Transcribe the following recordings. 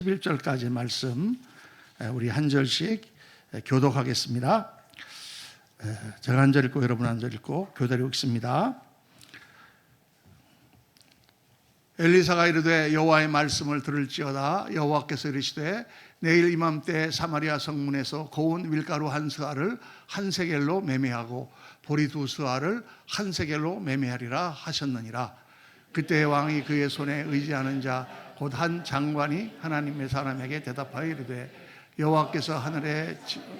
11절까지 말씀 우리 한 절씩 교독하겠습니다. 제가 한 절 읽고 여러분 한 절 읽고 교대로 읽습니다. 엘리사가 이르되 여호와의 말씀을 들을지어다. 여호와께서 이르시되 내일 이맘때 사마리아 성문에서 고운 밀가루 한 스아를 한 세겔로 매매하고 보리 두 스아를 한 세겔로 매매하리라 하셨느니라. 그때 왕이 그의 손에 의지하는 자 곧 한 장관이 하나님의 사람에게 대답하여 이르되 여호와께서 하늘에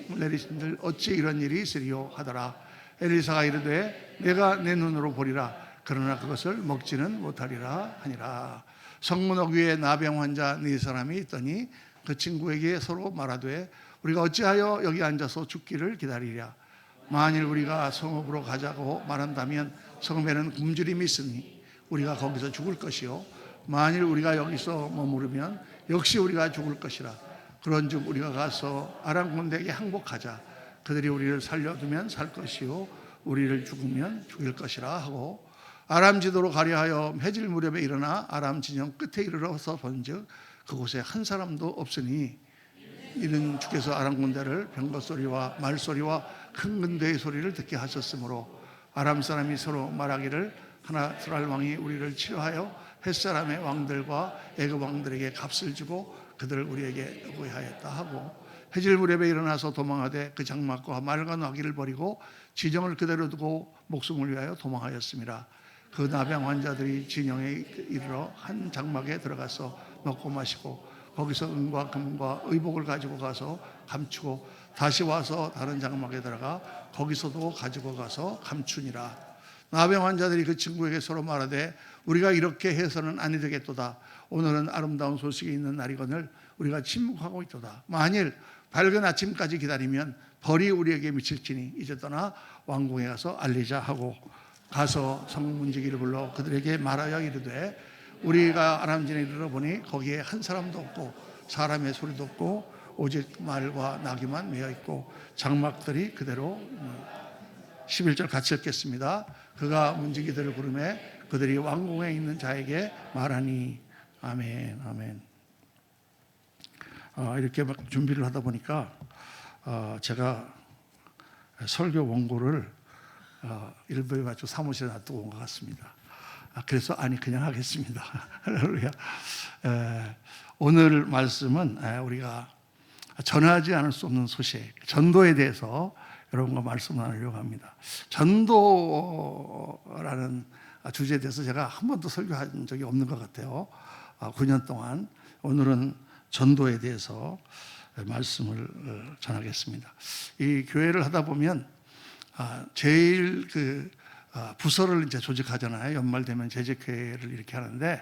내리신들 어찌 이런 일이 있으리요 하더라. 엘리사가 이르되 내가 내 눈으로 보리라. 그러나 그것을 먹지는 못하리라 하니라. 성문역 위에 나병 환자 네 사람이 있더니 그 친구에게 서로 말하되 우리가 어찌하여 여기 앉아서 죽기를 기다리랴. 만일 우리가 성읍으로 가자고 말한다면 성읍에는 굶주림이 있으니 우리가 거기서 죽을 것이요 만일 우리가 여기서 머무르면 역시 우리가 죽을 것이라. 그런즉 우리가 가서 아람 군대에게 항복하자. 그들이 우리를 살려두면 살 것이요 우리를 죽으면 죽일 것이라 하고 아람 지도로 가려 하여 해질 무렵에 일어나 아람 진영 끝에 이르러서 본즉 그곳에 한 사람도 없으니 이는 주께서 아람 군대를 병거 소리와 말 소리와 큰 군대의 소리를 듣게 하셨으므로 아람 사람이 서로 말하기를 하나스랄 왕이 우리를 치료하여 햇사람의 왕들과 애굽 왕들에게 값을 주고 그들을 우리에게 구하였다 하고 해질 무렵에 일어나서 도망하되 그 장막과 말과 나귀를 버리고 지정을 그대로 두고 목숨을 위하여 도망하였습니다. 그 나병 환자들이 진영에 이르러 한 장막에 들어가서 먹고 마시고 거기서 은과 금과 의복을 가지고 가서 감추고 다시 와서 다른 장막에 들어가 거기서도 가지고 가서 감추니라. 나병 환자들이 그 친구에게 서로 말하되 우리가 이렇게 해서는 아니 되겠도다. 오늘은 아름다운 소식이 있는 날이거늘 우리가 침묵하고 있도다. 만일 밝은 아침까지 기다리면 벌이 우리에게 미칠지니 이제 떠나 왕궁에 가서 알리자 하고 가서 성문지기를 불러 그들에게 말하여 이르되 우리가 아람진에 이르러 보니 거기에 한 사람도 없고 사람의 소리도 없고 오직 말과 나귀만 메어 있고 장막들이 그대로 11절 같이 읽겠습니다. 그가 문지기들을 부르매 그들이 왕궁에 있는 자에게 말하니 아멘 아멘. 이렇게 막 준비를 하다 보니까 제가 설교 원고를 일부에 맞춰 사무실에 놔두고 온 것 같습니다. 그래서 그냥 하겠습니다. 할렐루야. 오늘 말씀은 우리가 전하지 않을 수 없는 소식, 전도에 대해서 여러분과 말씀을 나누려고 합니다. 전도라는 주제에 대해서 제가 한 번도 설교한 적이 없는 것 같아요. 9년 동안. 오늘은 전도에 대해서 말씀을 전하겠습니다. 이 교회를 하다 보면 제일 부서를 이제 조직하잖아요. 연말 되면 재직회를 이렇게 하는데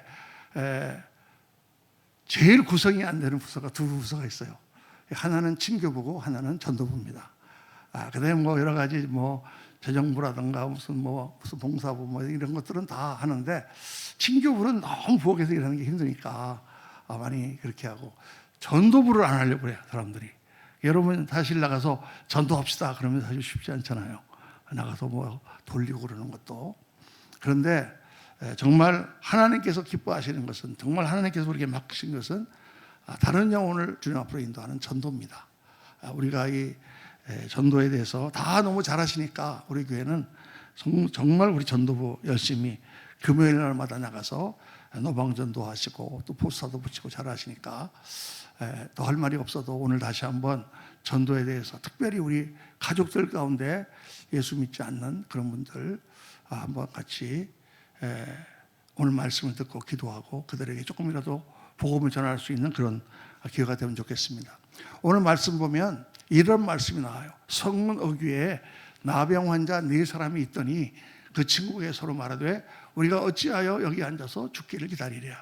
제일 구성이 안 되는 부서가 두 부서가 있어요. 하나는 친교부고 하나는 전도부입니다. 그다음에 뭐 여러 가지 뭐 재정부라든가 무슨 봉사부 뭐 이런 것들은 다 하는데 친교부는 너무 부엌에서 일하는 게 힘드니까 많이 그렇게 하고 전도부를 안 하려고 그래요, 사람들이. 여러분 사실 나가서 전도합시다 그러면 사실 쉽지 않잖아요. 나가서 뭐 돌리고 그러는 것도. 그런데 정말 하나님께서 기뻐하시는 것은, 정말 하나님께서 우리에게 맡기신 것은 다른 영혼을 주님 앞으로 인도하는 전도입니다. 우리가 이 전도에 대해서 다 너무 잘하시니까 우리 교회는 정말 우리 전도부 열심히 금요일 날마다 나가서 노방전도 하시고 또 포스터도 붙이고 잘하시니까 더 할 말이 없어도 오늘 다시 한번 전도에 대해서 특별히 우리 가족들 가운데 예수 믿지 않는 그런 분들 한번 같이 오늘 말씀을 듣고 기도하고 그들에게 조금이라도 복음을 전할 수 있는 그런 기회가 되면 좋겠습니다. 오늘 말씀 보면 이런 말씀이 나와요. 성문 어귀에 나병 환자 네 사람이 있더니 그 친구에게 서로 말하되 우리가 어찌하여 여기 앉아서 죽기를 기다리랴.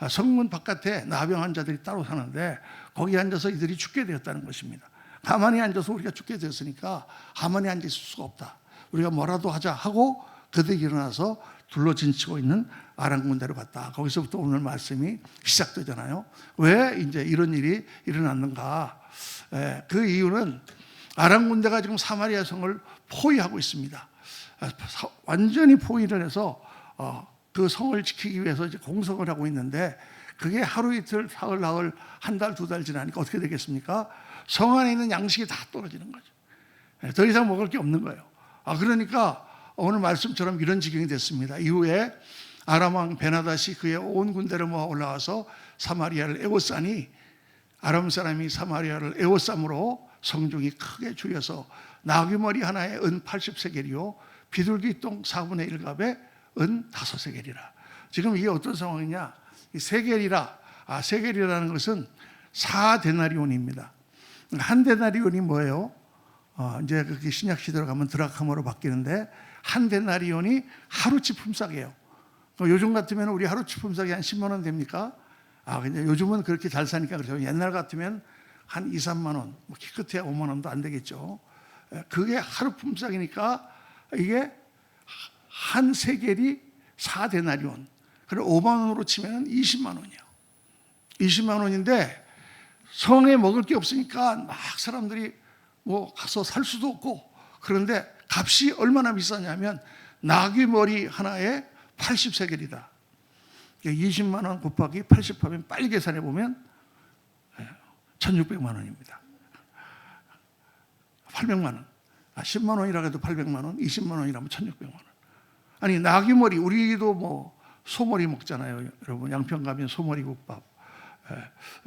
성문 바깥에 나병 환자들이 따로 사는데 거기 앉아서 이들이 죽게 되었다는 것입니다. 가만히 앉아서 우리가 죽게 되었으니까 가만히 앉아 있을 수가 없다. 우리가 뭐라도 하자 하고 그들이 일어나서 둘러진치고 있는 아람 군대로 갔다. 거기서부터 오늘 말씀이 시작되잖아요. 왜 이제 이런 일이 일어났는가? 그 이유는 아람 군대가 지금 사마리아 성을 포위하고 있습니다. 완전히 포위를 해서 그 성을 지키기 위해서 이제 공성을 하고 있는데 그게 하루 이틀, 사흘, 나흘, 한 달, 두 달 지나니까 어떻게 되겠습니까? 성 안에 있는 양식이 다 떨어지는 거죠. 더 이상 먹을 게 없는 거예요. 그러니까 오늘 말씀처럼 이런 지경이 됐습니다. 이후에 아람 왕 베나닷이 그의 온 군대를 모아 올라와서 사마리아를 에워싸니 아람 사람이 사마리아를 에워싸므로 성중이 크게 줄여서 나귀머리 하나에 은 80세겔이요 비둘기 똥 4분의 1갑에 은 5세겔이라. 지금 이게 어떤 상황이냐? 이 세겔이라, 세겔이라는 것은 4데나리온입니다. 한 데나리온이 뭐예요? 이제 그게 신약 시대로 가면 드라카마로 바뀌는데 한 데나리온이 하루치 품삯이에요. 요즘 같으면 우리 하루치 품삯이 한 10만 원 됩니까? 근데 요즘은 그렇게 잘 사니까 그렇죠. 옛날 같으면 한 2, 3만 원, 뭐 기껏해야 5만 원도 안 되겠죠. 그게 하루 품삯이니까 이게 한 세겔이 4데나리온. 그럼 5만 원으로 치면 20만 원이에요. 20만 원인데 성에 먹을 게 없으니까 막 사람들이 뭐 가서 살 수도 없고, 그런데 값이 얼마나 비싸냐면 나귀 머리 하나에 80세겔이다. 20만 원 곱하기 80하면 빨리 계산해 보면 1600만 원입니다. 800만 원. 10만 원이라 해도 800만 원, 20만 원이라면 1600만 원. 아니 나귀 머리, 우리도 뭐 소머리 먹잖아요. 여러분 양평 가면 소머리 국밥.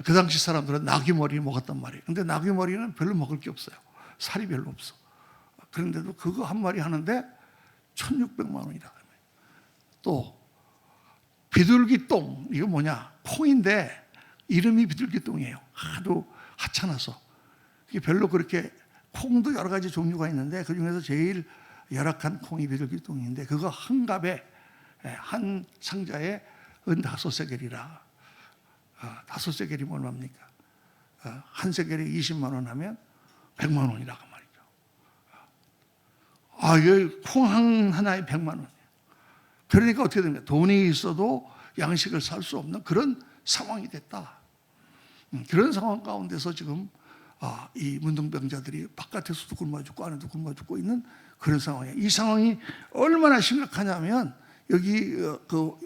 그 당시 사람들은 나귀 머리 먹었단 말이에요. 근데 나귀 머리는 별로 먹을 게 없어요. 살이 별로 없어. 그런데도 그거 한 마리 하는데 1600만 원이다. 또 비둘기 똥, 이거 뭐냐? 콩인데 이름이 비둘기 똥이에요. 하도 하찮아서. 이게 별로 그렇게, 콩도 여러 가지 종류가 있는데 그 중에서 제일 열악한 콩이 비둘기 똥인데 그거 한 갑에, 한 상자에 은 5세겔이라. 5세겔이면 얼마입니까? 한 세겔이 20만 원 하면 100만 원이라고 말이죠. 이게 콩 하나에 100만 원. 그러니까 어떻게 됩니까? 돈이 있어도 양식을 살 수 없는 그런 상황이 됐다. 그런 상황 가운데서 지금 이 문둥병자들이 바깥에서도 굶어 죽고 안에도 굶어 죽고 있는 그런 상황이에요. 이 상황이 얼마나 심각하냐면 여기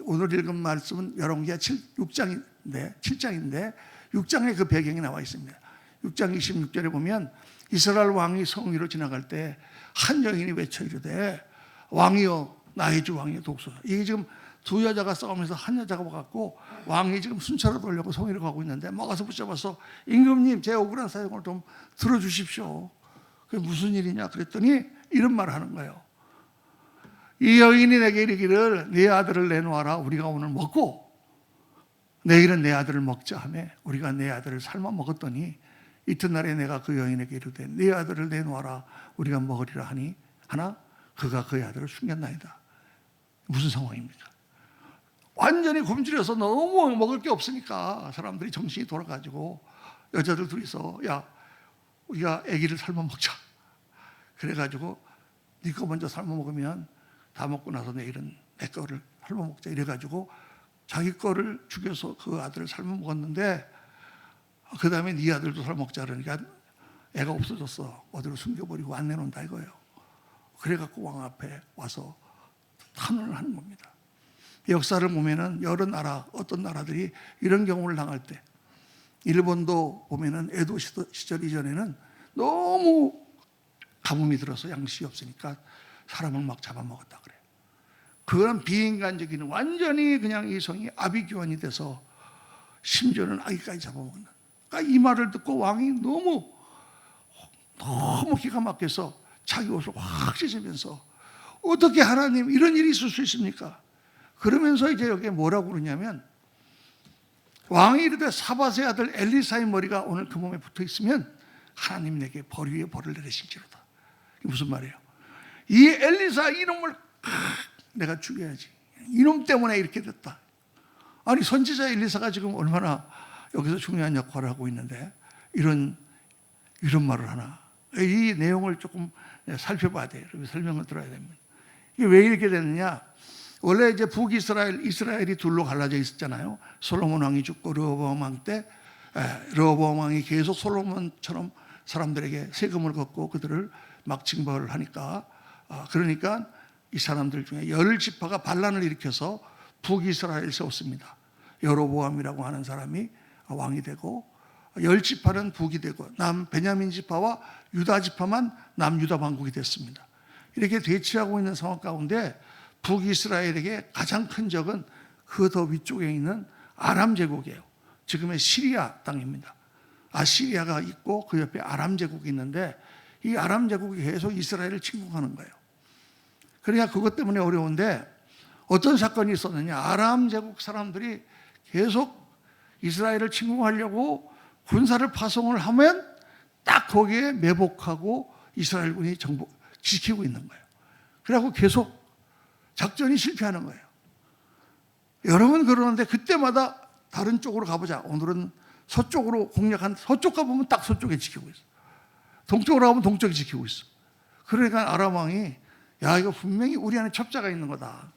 오늘 읽은 말씀은 열왕기하 7장인데 6장에 그 배경이 나와 있습니다. 6장 26절에 보면 이스라엘 왕이 성 위로 지나갈 때 한 여인이 외쳐 이르되 왕이여 나의 주 왕이여 돕소서. 이게 지금 두 여자가 싸우면서 한 여자가 와갖고 왕이 지금 순찰을 돌려고 성 위로 가고 있는데 막아서 붙잡아서 임금님 제 억울한 사정을 좀 들어주십시오. 그게 무슨 일이냐 그랬더니 이런 말을 하는 거예요. 이 여인이 내게 이르기를 네 아들을 내놓아라 우리가 오늘 먹고 내일은 내 아들을 먹자 하며 우리가 내 아들을 삶아 먹었더니 이튿날에 내가 그 여인에게 이르되 네 아들을 내놓아라 우리가 먹으리라 하니 하나 그가 그의 아들을 숨겼나이다. 무슨 상황입니까? 완전히 굶주려서 너무 먹을 게 없으니까 사람들이 정신이 돌아가지고 여자들 둘이서 야 우리가 아기를 삶아 먹자. 그래가지고 네 거 먼저 삶아 먹으면 다 먹고 나서 내일은 내 거를 삶아 먹자. 이래가지고 자기 거를 죽여서 그 아들을 삶아 먹었는데 그 다음에 네 아들도 삶아 먹자 그러니까 애가 없어졌어. 어디로 숨겨버리고 안 내놓는다 이거예요. 그래갖고 왕 앞에 와서 탄원을 하는 겁니다. 역사를 보면은 여러 나라, 어떤 나라들이 이런 경우를 당할 때, 일본도 보면은 에도 시절 이전에는 너무 가뭄이 들어서 양식이 없으니까 사람을 막 잡아먹었다 그래요. 그런 비인간적인 완전히 그냥 이 성이 아비규환이 돼서 심지어는 아기까지 잡아먹는. 그러니까 이 말을 듣고 왕이 너무 기가 막혀서 자기 옷을 확 찢으면서 어떻게 하나님 이런 일이 있을 수 있습니까? 그러면서 이제 여기에 뭐라고 그러냐면 왕이 이르되 사밧의 아들 엘리사의 머리가 오늘 그 몸에 붙어 있으면 하나님 내게 벌 위에 벌을 내리실지로다. 이게 무슨 말이에요? 이 엘리사 이놈을 내가 죽여야지. 이놈 때문에 이렇게 됐다. 아니 선지자 엘리사가 지금 얼마나 여기서 중요한 역할을 하고 있는데 이런 말을 하나. 이 내용을 조금 살펴봐야 돼요. 설명을 들어야 됩니다. 이게 왜 이렇게 됐느냐? 원래 이제 이스라엘이 둘로 갈라져 있었잖아요. 솔로몬 왕이 죽고 르호보암 왕 때 르호보암 왕이 계속 솔로몬처럼 사람들에게 세금을 걷고 그들을 막 징벌을 하니까 그러니까 이 사람들 중에 10지파가 반란을 일으켜서 북이스라엘을 세웠습니다. 여로보암이라고 하는 사람이 왕이 되고 10지파는 북이 되고 베냐민 지파와 유다 지파만 남유다 왕국이 됐습니다. 이렇게 대치하고 있는 상황 가운데 북이스라엘에게 가장 큰 적은 그 더 위쪽에 있는 아람 제국이에요. 지금의 시리아 땅입니다. 아시리아가 있고 그 옆에 아람 제국이 있는데 이 아람 제국이 계속 이스라엘을 침공하는 거예요. 그러니까 그것 때문에 어려운데 어떤 사건이 있었느냐. 아람 제국 사람들이 계속 이스라엘을 침공하려고 군사를 파송을 하면 딱 거기에 매복하고 이스라엘군이 지키고 있는 거예요. 그래갖고 계속 작전이 실패하는 거예요. 여러 번 그러는데 그때마다 다른 쪽으로 가보자. 오늘은 서쪽으로 공략한, 서쪽 가보면 딱 서쪽에 지키고 있어. 동쪽으로 가면 동쪽에 지키고 있어. 그러니까 아람 왕이 야, 이거 분명히 우리 안에 첩자가 있는 거다.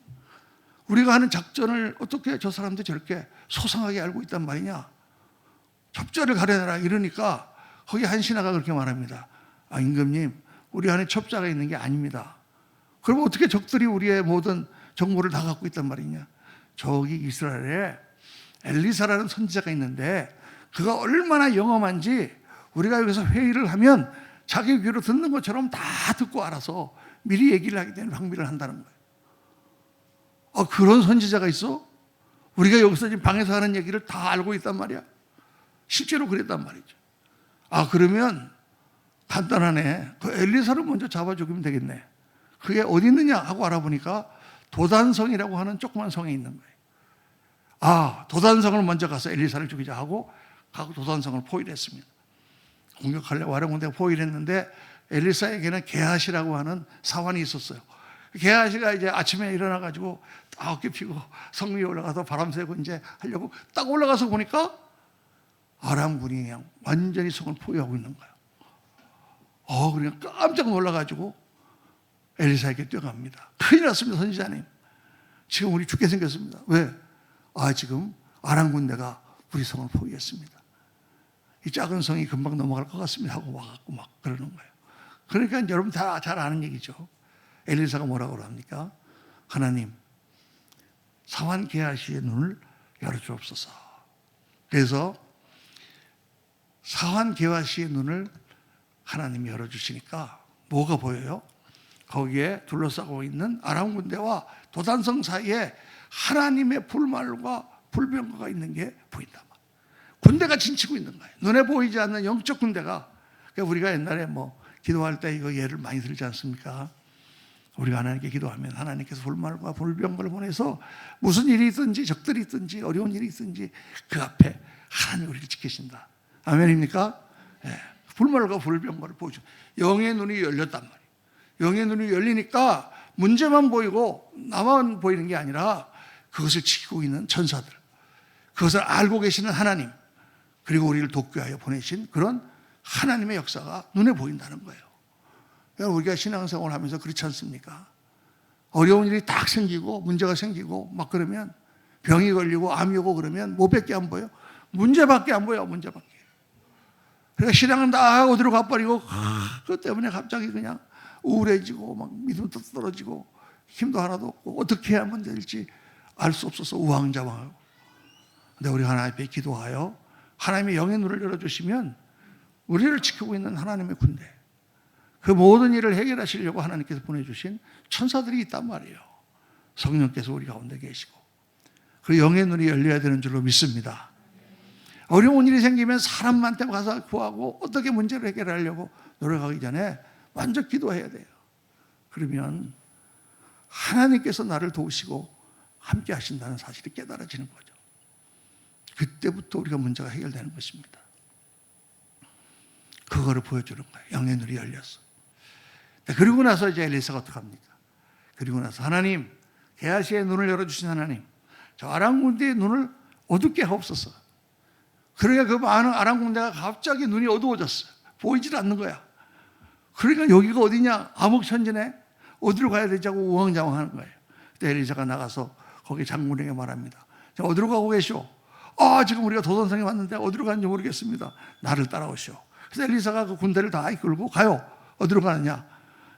우리가 하는 작전을 어떻게 저 사람들 저렇게 소상하게 알고 있단 말이냐. 첩자를 가려내라 이러니까 거기 한 신하가 그렇게 말합니다. 아, 임금님, 우리 안에 첩자가 있는 게 아닙니다. 그럼 어떻게 적들이 우리의 모든 정보를 다 갖고 있단 말이냐. 저기 이스라엘에 엘리사라는 선지자가 있는데 그가 얼마나 영험한지 우리가 여기서 회의를 하면 자기 귀로 듣는 것처럼 다 듣고 알아서 미리 얘기를 하게 되는 방비를 한다는 거예요. 그런 선지자가 있어? 우리가 여기서 지금 방에서 하는 얘기를 다 알고 있단 말이야. 실제로 그랬단 말이죠. 그러면 간단하네. 그 엘리사를 먼저 잡아 죽이면 되겠네. 그게 어디 있느냐 하고 알아보니까 도단성이라고 하는 조그만 성에 있는 거예요. 도단성을 먼저 가서 엘리사를 죽이자 하고 가고 도단성을 포위했습니다. 공격하려고 하려고 포위했는데 엘리사에게는 게하시라고 하는 사환이 있었어요. 게하시가 이제 아침에 일어나가지고 딱 어깨 피고 성 위에 올라가서 바람 쐬고 이제 하려고 딱 올라가서 보니까 아람군이 그냥 완전히 성을 포위하고 있는 거예요. 그냥 깜짝 놀라가지고 엘리사에게 뛰어갑니다. 큰일 났습니다, 선지자님. 지금 우리 죽게 생겼습니다. 왜? 지금 아람 군대가 우리 성을 포위했습니다. 이 작은 성이 금방 넘어갈 것 같습니다 하고 와갖고 막 그러는 거예요. 그러니까 여러분 다 잘 아는 얘기죠. 엘리사가 뭐라고 합니까? 하나님, 사환 게하시의 눈을 열어주옵소서. 그래서 사환 게하시의 눈을 하나님이 열어주시니까 뭐가 보여요? 거기에 둘러싸고 있는 아람 군대와 도단성 사이에 하나님의 불말과 불병거가 있는 게 보인다. 군대가 진치고 있는 거예요. 눈에 보이지 않는 영적 군대가. 그러니까 우리가 옛날에 기도할 때 이거 예를 많이 들지 않습니까? 우리가 하나님께 기도하면 하나님께서 불말과 불병거를 보내서 무슨 일이 있든지 적들이 있든지 어려운 일이 있든지 그 앞에 하나님 우리를 지키신다. 아멘입니까? 네. 불말과 불병거를 보여줘. 영의 눈이 열렸단 말이에요. 영의 눈이 열리니까 문제만 보이고 나만 보이는 게 아니라 그것을 지키고 있는 천사들, 그것을 알고 계시는 하나님, 그리고 우리를 돕기 위하여 보내신 그런 하나님의 역사가 눈에 보인다는 거예요. 우리가 신앙생활을 하면서 그렇지 않습니까? 어려운 일이 딱 생기고 문제가 생기고 막 그러면 병이 걸리고 암이 오고 그러면 뭐밖에 안 보여? 문제밖에 안 보여. 문제밖에. 그러니까 신앙은 다 어디로 가버리고 그것 때문에 갑자기 그냥 우울해지고 막 믿음도 떨어지고 힘도 하나도 없고 어떻게 해야만 될지 알 수 없어서 우왕좌왕하고. 근데 우리 하나님 앞에 기도하여 하나님의 영의 눈을 열어주시면 우리를 지키고 있는 하나님의 군대, 그 모든 일을 해결하시려고 하나님께서 보내주신 천사들이 있단 말이에요. 성령께서 우리 가운데 계시고 그 영의 눈이 열려야 되는 줄로 믿습니다. 어려운 일이 생기면 사람한테 가서 구하고 어떻게 문제를 해결하려고 노력하기 전에 먼저 기도해야 돼요. 그러면 하나님께서 나를 도우시고 함께 하신다는 사실이 깨달아지는 거죠. 그때부터 우리가 문제가 해결되는 것입니다. 그거를 보여주는 거예요. 영의 눈이 열렸어. 그리고 나서 이제 엘리사가 어떻게 합니까? 그리고 나서 하나님, 게하시의 눈을 열어주신 하나님, 저 아람 군대의 눈을 어둡게 하옵소서. 그러니까 그 많은 아람 군대가 갑자기 눈이 어두워졌어요. 보이질 않는 거야. 그러니까 여기가 어디냐? 암흑천지네. 어디로 가야 되지 하고 우왕좌왕하는 거예요. 그때 엘리사가 나가서 거기 장군에게 말합니다. 어디로 가고 계시오? 지금 우리가 도단성에 왔는데 어디로 가는지 모르겠습니다. 나를 따라오시오. 그래서 엘리사가 그 군대를 다 이끌고 가요. 어디로 가느냐?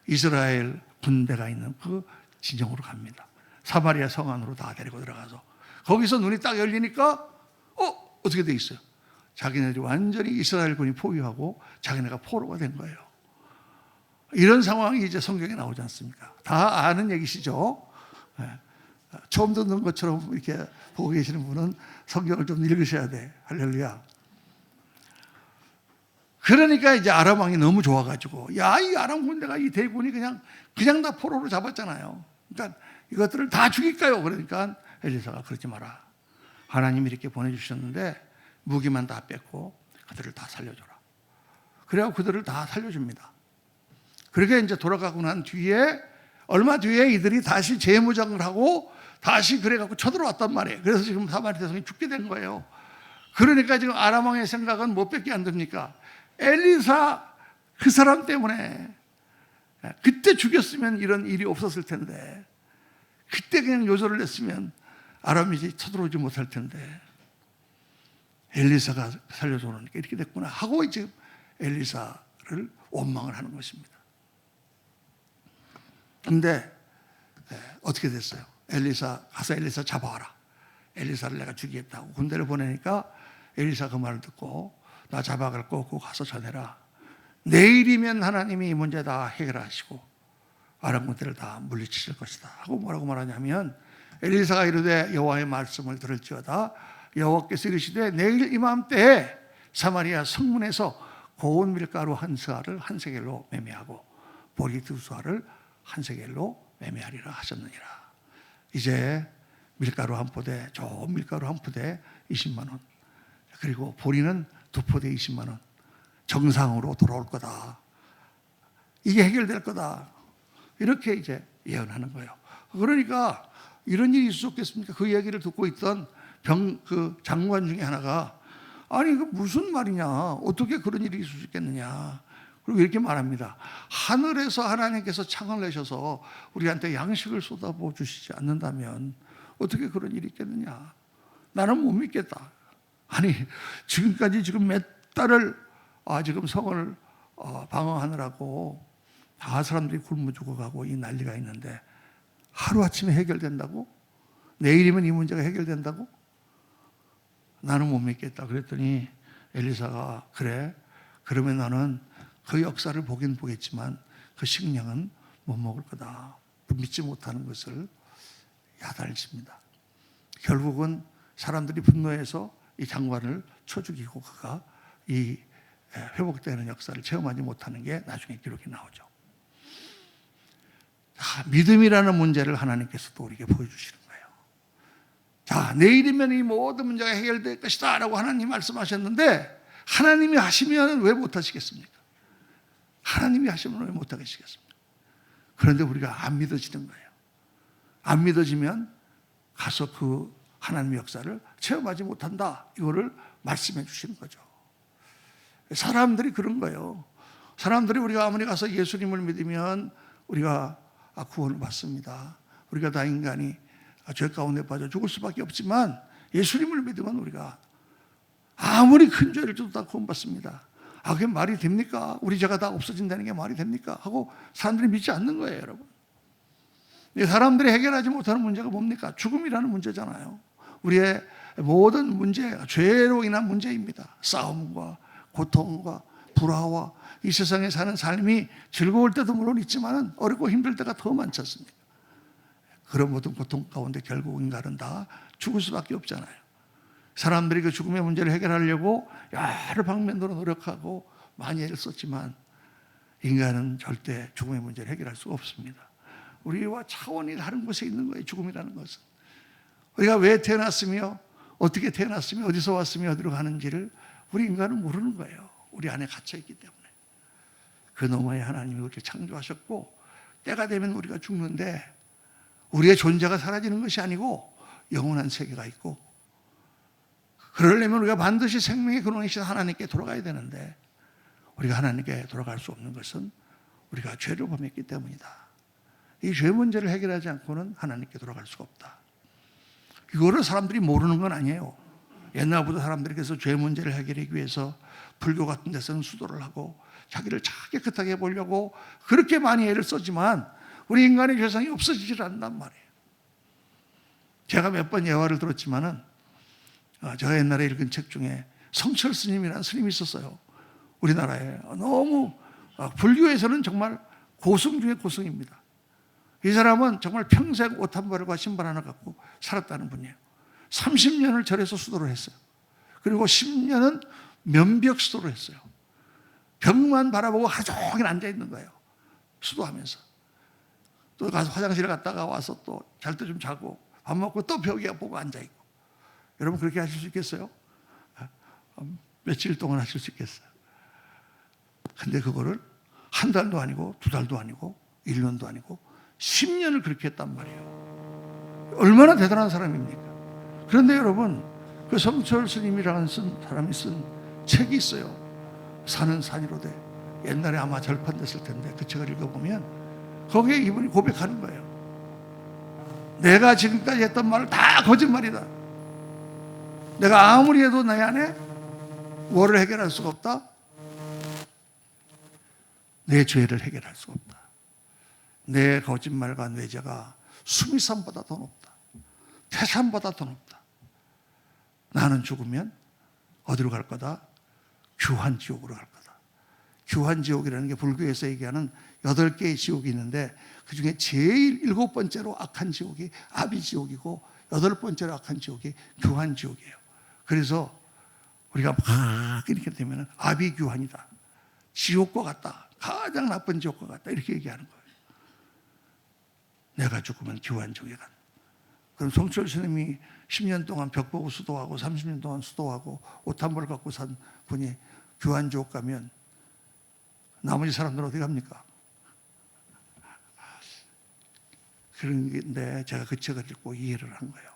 이스라엘 군대가 있는 그 진영으로 갑니다. 사마리아 성 안으로 다 데리고 들어가서 거기서 눈이 딱 열리니까 어떻게 돼 있어요? 자기네들이 완전히 이스라엘군이 포위하고 자기네가 포로가 된 거예요. 이런 상황이 이제 성경에 나오지 않습니까? 다 아는 얘기시죠? 처음 듣는 것처럼 이렇게 보고 계시는 분은 성경을 좀 읽으셔야 돼. 할렐루야. 그러니까 이제 아람 왕이 너무 좋아가지고, 야, 이 아람 군대가 이 대군이 그냥 다 포로로 잡았잖아요. 그러니까 이것들을 다 죽일까요? 그러니까 엘리사가 그러지 마라. 하나님이 이렇게 보내주셨는데 무기만 다 뺏고 그들을 다 살려줘라. 그래야 그들을 다 살려줍니다. 그렇게 이제 돌아가고 난 뒤에 얼마 뒤에 이들이 다시 재무장을 하고 다시 그래갖고 쳐들어왔단 말이에요. 그래서 지금 사마리 대성이 죽게 된 거예요. 그러니까 지금 아람 왕의 생각은 뭐 밖에 안 듭니까? 엘리사 그 사람 때문에 그때 죽였으면 이런 일이 없었을 텐데, 그때 그냥 요절을 냈으면 아람이 쳐들어오지 못할 텐데 엘리사가 살려주니까 이렇게 됐구나 하고 이제 엘리사를 원망을 하는 것입니다. 근데 어떻게 됐어요? 가서 엘리사 잡아와라. 엘리사를 내가 죽이겠다고 군대를 보내니까 엘리사 그 말을 듣고 나 잡아갈 거고 가서 전해라. 내일이면 하나님이 이 문제 다 해결하시고 아람 군대를 다 물리치실 것이다 하고 뭐라고 말하냐면, 엘리사가 이르되 여호와의 말씀을 들을지어다 여호와께서 이르시되 내일 이맘때에 사마리아 성문에서 고운 밀가루 한 스아를 한 세겔로 매매하고 보리 두 스아를 한 세겔로 매매하리라 하셨느니라. 이제 밀가루 한 포대, 좋은 밀가루 한 포대 20만 원, 그리고 보리는 두 포대 20만 원, 정상으로 돌아올 거다. 이게 해결될 거다. 이렇게 이제 예언하는 거예요. 그러니까 이런 일이 있을 수 없겠습니까? 그 얘기를 듣고 있던 그 장관 중에 하나가, 아니 그 무슨 말이냐, 어떻게 그런 일이 있을 수 있겠느냐. 그리고 이렇게 말합니다. 하늘에서 하나님께서 창을 내셔서 우리한테 양식을 쏟아부어 주시지 않는다면 어떻게 그런 일이 있겠느냐. 나는 못 믿겠다. 아니 지금까지 지금 몇 달을 지금 성을 방어하느라고 다 사람들이 굶어 죽어가고 이 난리가 있는데 하루아침에 해결된다고? 내일이면 이 문제가 해결된다고? 나는 못 믿겠다. 그랬더니 엘리사가, 그래, 그러면 나는 그 역사를 보긴 보겠지만 그 식량은 못 먹을 거다. 믿지 못하는 것을 야단칩니다. 결국은 사람들이 분노해서 이 장관을 쳐 죽이고 그가 이 회복되는 역사를 체험하지 못하는 게 나중에 기록이 나오죠. 자, 믿음이라는 문제를 하나님께서 또 우리에게 보여주시는 거예요. 자, 내일이면 이 모든 문제가 해결될 것이다 라고 하나님 말씀하셨는데, 하나님이 하시면 왜 못하시겠습니까? 하나님이 하시면 왜 못하시겠습니까? 그런데 우리가 안 믿어지는 거예요. 안 믿어지면 가서 그 하나님의 역사를 체험하지 못한다. 이거를 말씀해 주시는 거죠. 사람들이 그런 거예요. 사람들이 우리가 아무리 가서 예수님을 믿으면 우리가 구원을 받습니다. 우리가 다 인간이 죄 가운데 빠져 죽을 수밖에 없지만 예수님을 믿으면 우리가 아무리 큰 죄를 져도 다 구원받습니다. 그게 말이 됩니까? 우리 죄가 다 없어진다는 게 말이 됩니까? 하고 사람들이 믿지 않는 거예요, 여러분. 사람들이 해결하지 못하는 문제가 뭡니까? 죽음이라는 문제잖아요. 우리의 모든 문제가 죄로 인한 문제입니다. 싸움과 고통과 불화와 이 세상에 사는 삶이 즐거울 때도 물론 있지만 어렵고 힘들 때가 더 많지 않습니까? 그런 모든 고통 가운데 결국 인간은 다 죽을 수밖에 없잖아요. 사람들이 그 죽음의 문제를 해결하려고 여러 방면으로 노력하고 많이 애를 썼지만 인간은 절대 죽음의 문제를 해결할 수가 없습니다. 우리와 차원이 다른 곳에 있는 거예요. 죽음이라는 것은. 우리가 왜 태어났으며 어떻게 태어났으며 어디서 왔으며 어디로 가는지를 우리 인간은 모르는 거예요. 우리 안에 갇혀있기 때문에. 그 너머에 하나님이 우리를 창조하셨고 때가 되면 우리가 죽는데 우리의 존재가 사라지는 것이 아니고 영원한 세계가 있고, 그러려면 우리가 반드시 생명의 근원이신 하나님께 돌아가야 되는데 우리가 하나님께 돌아갈 수 없는 것은 우리가 죄를 범했기 때문이다. 이 죄 문제를 해결하지 않고는 하나님께 돌아갈 수가 없다. 이거를 사람들이 모르는 건 아니에요. 옛날부터 사람들이 그래서 죄 문제를 해결하기 위해서 불교 같은 데서는 수도를 하고 자기를 깨끗하게 해보려고 그렇게 많이 애를 썼지만 우리 인간의 죄성이 없어지질 않는단 말이에요. 제가 몇 번 예화를 들었지만은 제가 옛날에 읽은 책 중에 성철 스님이라는 스님이 있었어요. 우리나라에 너무 불교에서는 정말 고승 중에 고승입니다. 이 사람은 정말 평생 옷 한 벌과 신발 하나 갖고 살았다는 분이에요. 30년을 절에서 수도를 했어요. 그리고 10년은 면벽 수도를 했어요. 벽만 바라보고 하루 종일 앉아 있는 거예요. 수도하면서. 또 가서 화장실 갔다가 와서 또 잘 때 좀 자고 밥 먹고 또 벽에 보고 앉아 있고. 여러분 그렇게 하실 수 있겠어요? 며칠 동안 하실 수 있겠어요? 근데 그거를 한 달도 아니고 두 달도 아니고 1년도 아니고 10년을 그렇게 했단 말이에요. 얼마나 대단한 사람입니까? 그런데 여러분 그 성철 스님이라는 사람이 쓴 책이 있어요. 산은 산이로되. 옛날에 아마 절판됐을 텐데 그 책을 읽어보면 거기에 이분이 고백하는 거예요. 내가 지금까지 했던 말은 다 거짓말이다. 내가 아무리 해도 내 안에 뭐를 해결할 수가 없다? 내 죄를 해결할 수가 없다. 내 거짓말과 내 죄가 수미산보다 더 높다. 태산보다 더 높다. 나는 죽으면 어디로 갈 거다? 규환지옥으로 갈 거다. 규환지옥이라는 게 불교에서 얘기하는 8개의 지옥이 있는데 그 중에 제일 7번째로 악한 지옥이 아비지옥이고 8번째로 악한 지옥이 규환지옥이에요. 그래서 우리가 막 이렇게 되면 아비규환이다. 지옥과 같다. 가장 나쁜 지옥과 같다. 이렇게 얘기하는 거예요. 내가 죽으면 규환지옥에 간다. 그럼 성철 스님이 10년 동안 벽 보고 수도하고 30년 동안 수도하고 옷 한 벌 갖고 산 분이 규환지옥 가면 나머지 사람들은 어디 갑니까? 그런데 제가 그 책을 읽고 이해를 한 거예요.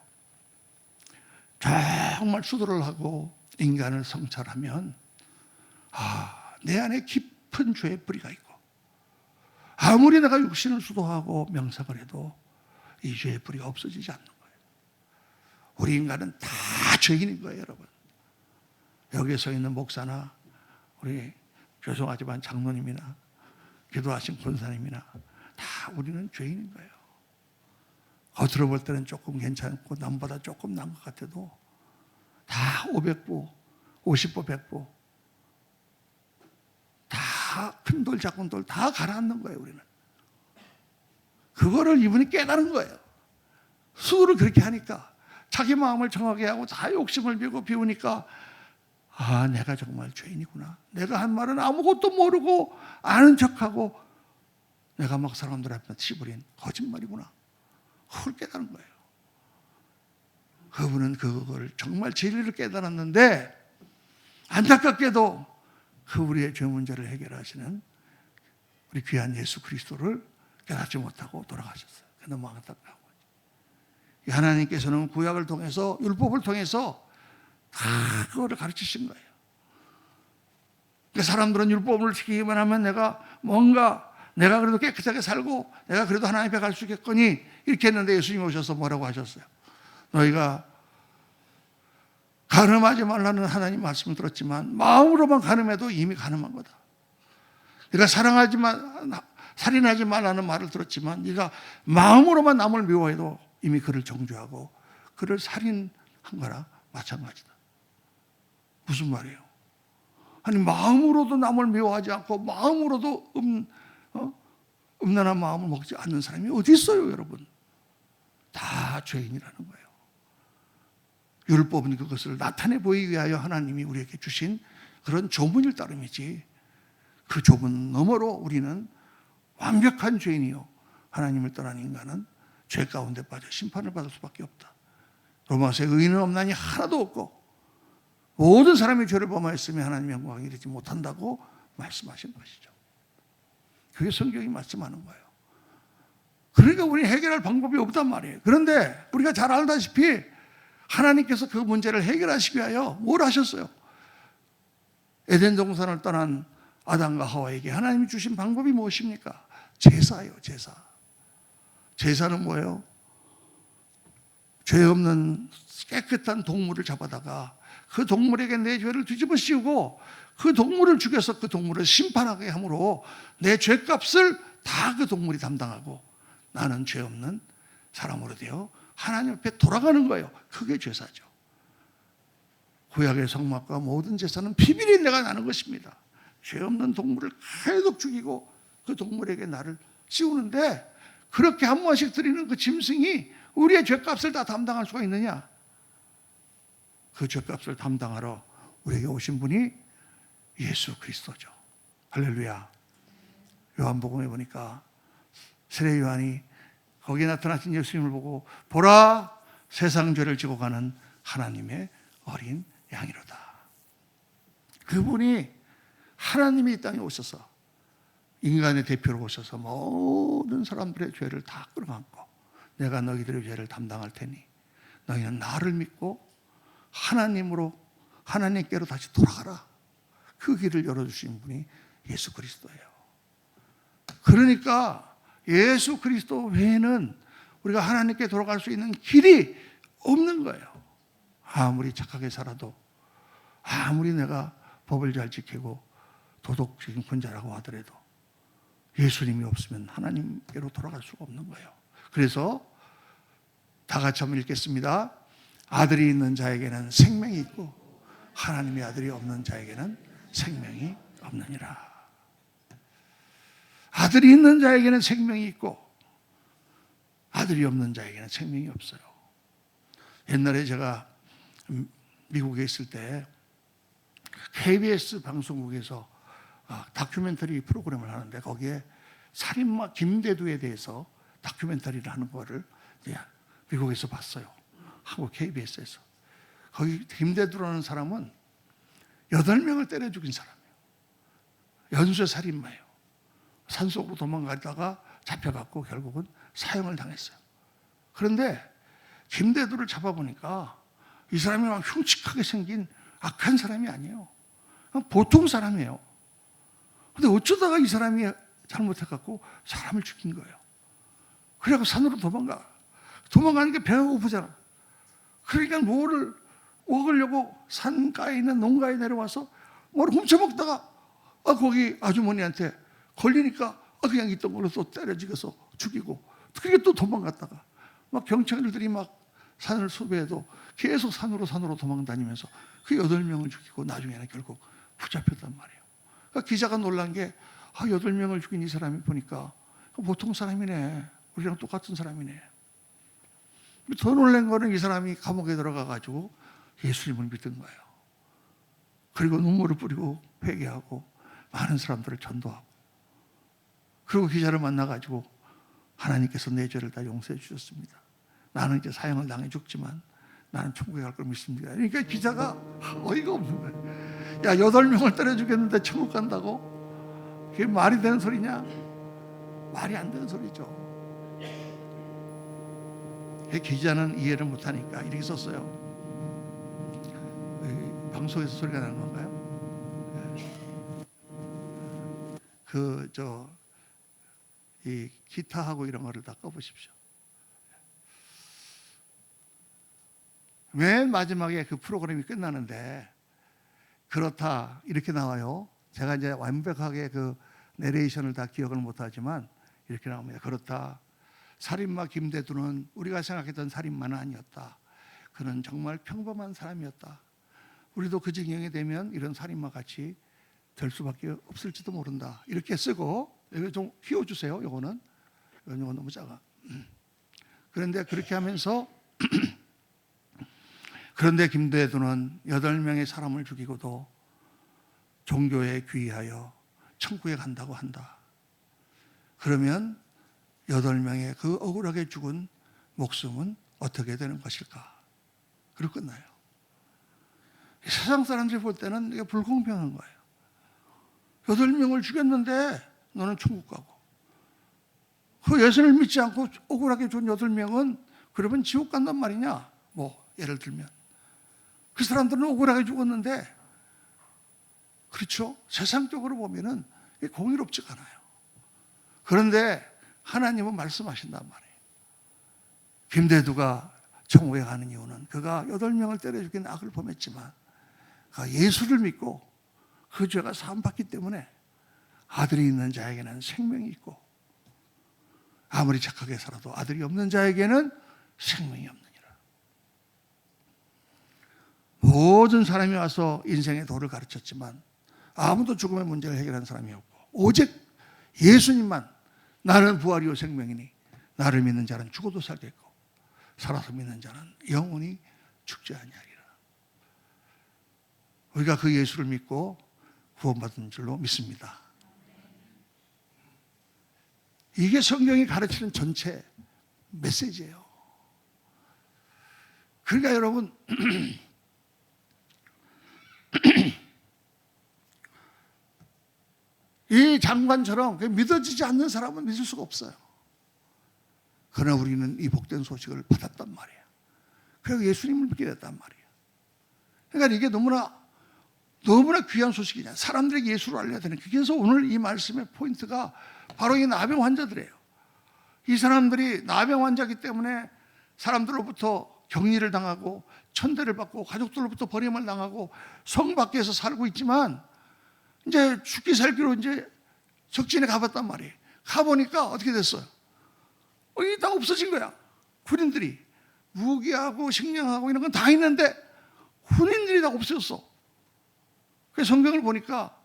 정말 수도를 하고 인간을 성찰하면 내 안에 깊은 죄의 뿌리가 있고 아무리 내가 육신을 수도하고 명상을 해도 이 죄의 뿌리가 없어지지 않는 거예요. 우리 인간은 다 죄인인 거예요, 여러분. 여기에 서 있는 목사나 우리 죄송하지만 장로님이나 기도하신 권사님이나 다 우리는 죄인인 거예요. 겉으로 볼 때는 조금 괜찮고 남보다 조금 나은 것 같아도 다 500보, 50보, 100보 다 큰 돌, 작은 돌 다 가라앉는 거예요, 우리는. 그거를 이분이 깨달은 거예요. 수도를 그렇게 하니까 자기 마음을 정하게 하고 다 욕심을 비우니까 내가 정말 죄인이구나. 내가 한 말은 아무것도 모르고 아는 척하고 내가 막 사람들 앞에 치부린 거짓말이구나. 그걸 깨달은 거예요. 그분은 그걸 정말 진리를 깨달았는데 안타깝게도 그 우리의 죄 문제를 해결하시는 우리 귀한 예수 그리스도를 깨닫지 못하고 돌아가셨어요. 너무 안타까운 거죠. 하나님께서는 구약을 통해서 율법을 통해서 다 그거를 가르치신 거예요. 그러니까 사람들은 율법을 지키기만 하면 내가 그래도 깨끗하게 살고 내가 그래도 하나님 앞에 갈 수 있겠거니 이렇게 했는데 예수님이 오셔서 뭐라고 하셨어요? 너희가 간음하지 말라는 하나님 말씀을 들었지만 마음으로만 간음해도 이미 간음한 거다. 네가 살인하지 말라는 말을 들었지만 네가 마음으로만 남을 미워해도 이미 그를 정죄하고 그를 살인한 거라 마찬가지다. 무슨 말이에요? 아니 마음으로도 남을 미워하지 않고 마음으로도 음란한 마음을 먹지 않는 사람이 어디 있어요, 여러분? 다 죄인이라는 거예요. 율법은 그것을 나타내 보이기 위하여 하나님이 우리에게 주신 그런 조문일 따름이지 그 조문 너머로 우리는 완벽한 죄인이요 하나님을 떠난 인간은 죄 가운데 빠져 심판을 받을 수밖에 없다. 로마서에 의인은 없나니 하나도 없고 모든 사람이 죄를 범하였으며 하나님의 영광에 이르지 못한다고 말씀하신 것이죠. 그게 성경이 말씀하는 거예요. 그러니까 우리 해결할 방법이 없단 말이에요. 그런데 우리가 잘 알다시피 하나님께서 그 문제를 해결하시기 위하여 뭘 하셨어요? 에덴 동산을 떠난 아담과 하와에게 하나님이 주신 방법이 무엇입니까? 제사예요, 제사. 제사는 뭐예요? 죄 없는 깨끗한 동물을 잡아다가 그 동물에게 내 죄를 뒤집어 씌우고 그 동물을 죽여서 그 동물을 심판하게 함으로 내 죄값을 다 그 동물이 담당하고 나는 죄 없는 사람으로 되어 하나님 앞에 돌아가는 거예요. 그게 제사죠. 구약의 성막과 모든 제사는 피비린내가 나는 것입니다. 죄 없는 동물을 계속 죽이고 그 동물에게 나를 씌우는데, 그렇게 한 번씩 드리는 그 짐승이 우리의 죄값을 다 담당할 수가 있느냐? 그 죄값을 담당하러 우리에게 오신 분이 예수 그리스도죠. 할렐루야. 요한복음에 보니까 세례 요한이 거기에 나타나신 예수님을 보고 보라, 세상 죄를 지고 가는 하나님의 어린 양이로다. 그분이 하나님이 이 땅에 오셔서 인간의 대표로 오셔서 모든 사람들의 죄를 다 끌어안고 내가 너희들의 죄를 담당할 테니 너희는 나를 믿고 하나님께로 다시 돌아가라. 그 길을 열어주신 분이 예수 그리스도예요. 그러니까 예수 그리스도 외에는 우리가 하나님께 돌아갈 수 있는 길이 없는 거예요. 아무리 착하게 살아도, 아무리 내가 법을 잘 지키고 도덕적인 권자라고 하더라도 예수님이 없으면 하나님께로 돌아갈 수가 없는 거예요. 그래서 다 같이 한번 읽겠습니다. 아들이 있는 자에게는 생명이 있고 하나님의 아들이 없는 자에게는 생명이 없느니라. 아들이 있는 자에게는 생명이 있고 아들이 없는 자에게는 생명이 없어요. 옛날에 제가 미국에 있을 때 KBS 방송국에서 다큐멘터리 프로그램을 하는데 거기에 살인마 김대두에 대해서 다큐멘터리를 하는 거를 미국에서 봤어요. 한국 KBS에서. 거기 김대두라는 사람은 8명을 때려 죽인 사람이에요. 연쇄 살인마예요. 산속으로 도망가다가 잡혀갖고 결국은 사형을 당했어요. 그런데 김대두를 잡아보니까 이 사람이 막 흉측하게 생긴 악한 사람이 아니에요. 보통 사람이에요. 근데 어쩌다가 이 사람이 잘못해갖고 사람을 죽인 거예요. 그래갖고 산으로 도망가는 게 배가 고프잖아. 그러니까 뭐를 먹으려고 산가에 있는 농가에 내려와서 뭘 훔쳐먹다가 거기 아주머니한테 걸리니까 그냥 있던 걸로 또 때려 죽여서 죽이고, 그렇게 또 도망갔다가 막 경찰들이 막 산을 수배해도 계속 산으로 도망다니면서 그 8명을 죽이고 나중에는 결국 붙잡혔단 말이에요. 그러니까 기자가 놀란 게 8명을 죽인 이 사람이 보니까 보통 사람이네. 우리랑 똑같은 사람이네. 더 놀란 거는 이 사람이 감옥에 들어가가지고 예수님을 믿은 거예요. 그리고 눈물을 뿌리고 회개하고 많은 사람들을 전도하고, 그리고 기자를 만나가지고 하나님께서 내 죄를 다 용서해 주셨습니다. 나는 이제 사형을 당해 죽지만 나는 천국에 갈 걸 믿습니다. 그러니까 기자가 어이가 없는 거예요. 야, 8명을 때려 죽였는데 천국 간다고? 그게 말이 되는 소리냐? 말이 안 되는 소리죠. 기자는 이해를 못하니까 이렇게 썼어요. 방송에서 소리가 나는 건가요? 이 기타하고 이런 거를 다 꺼보십시오. 맨 마지막에 그 프로그램이 끝나는데 그렇다 이렇게 나와요. 제가 이제 완벽하게 그 내레이션을 다 기억을 못하지만 이렇게 나옵니다. 그렇다. 살인마 김대두는 우리가 생각했던 살인마는 아니었다. 그는 정말 평범한 사람이었다. 우리도 그 지경에 되면 이런 살인마 같이 될 수밖에 없을지도 모른다. 이렇게 쓰고, 이거 좀 키워주세요. 이거는 너무 작아. 그런데 그렇게 하면서 그런데 김대두는 8명의 사람을 죽이고도 종교에 귀의하여 천국에 간다고 한다. 그러면 8명의 그 억울하게 죽은 목숨은 어떻게 되는 것일까? 그리고 끝나요. 세상 사람들이 볼 때는 이게 불공평한 거예요. 8명을 죽였는데 너는 천국 가고, 그 예수를 믿지 않고 억울하게 죽은 8명은 그러면 지옥 간단 말이냐? 예를 들면 그 사람들은 억울하게 죽었는데, 그렇죠? 세상적으로 보면은 공의롭지가 않아요. 그런데 하나님은 말씀하신단 말이에요. 김대두가 천국에 가는 이유는 그가 8명을 때려 죽인 악을 범했지만 그가 예수를 믿고 그 죄가 사함받기 때문에 아들이 있는 자에게는 생명이 있고 아무리 착하게 살아도 아들이 없는 자에게는 생명이 없느니라. 모든 사람이 와서 인생의 도를 가르쳤지만 아무도 죽음의 문제를 해결한 사람이 없고 오직 예수님만 나는 부활이요 생명이니 나를 믿는 자는 죽어도 살겠고 살아서 믿는 자는 영원히 죽지 아니하리라. 우리가 그 예수를 믿고 구원받은 줄로 믿습니다. 이게 성경이 가르치는 전체 메시지예요. 그러니까 여러분 이 장관처럼 믿어지지 않는 사람은 믿을 수가 없어요. 그러나 우리는 이 복된 소식을 받았단 말이에요. 그래서 예수님을 믿게 됐단 말이에요. 그러니까 이게 너무나 귀한 소식이냐. 사람들에게 예수를 알려야 되는. 그래서 오늘 이 말씀의 포인트가 바로 이 나병 환자들이에요. 이 사람들이 나병 환자이기 때문에 사람들로부터 격리를 당하고 천대를 받고 가족들로부터 버림을 당하고 성 밖에서 살고 있지만 이제 죽기 살기로 이제 적진에 가봤단 말이에요. 가보니까 어떻게 됐어요? 이게 다 없어진 거야. 군인들이 무기하고 식량하고 이런 건 다 있는데 군인들이 다 없어졌어. 그래서 성경을 보니까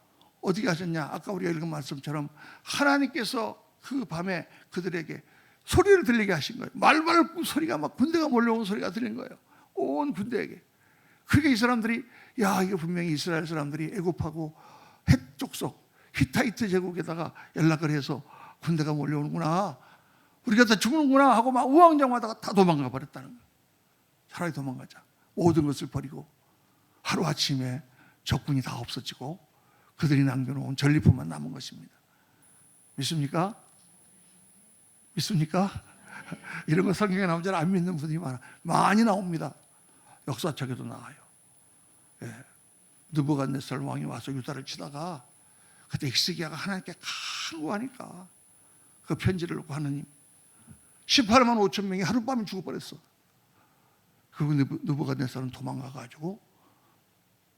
어떻게 하셨냐? 아까 우리가 읽은 말씀처럼 하나님께서 그 밤에 그들에게 소리를 들리게 하신 거예요. 말발굽 소리가 막 군대가 몰려오는 소리가 들린 거예요. 온 군대에게. 그러니까 이 사람들이 야 이게 분명히 이스라엘 사람들이 애굽하고 헷 족속 히타이트 제국에다가 연락을 해서 군대가 몰려오는구나. 우리가 다 죽는구나 하고 막 우왕좌왕하다가 다 도망가 버렸다는 거예요. 차라리 도망가자. 모든 것을 버리고 하루아침에 적군이 다 없어지고 그들이 남겨놓은 전리품만 남은 것입니다. 믿습니까? 믿습니까? 이런 거 성경에 나오면 잘 안 믿는 분이 많이 나옵니다. 역사책에도 나와요. 예. 느부갓네살 왕이 와서 유다를 치다가 그때 히스기야가 하나님께 간구하니까 그 편지를 놓고 하느님 18만 5천 명이 하룻밤에 죽어버렸어. 그 느부갓네살은 도망가가지고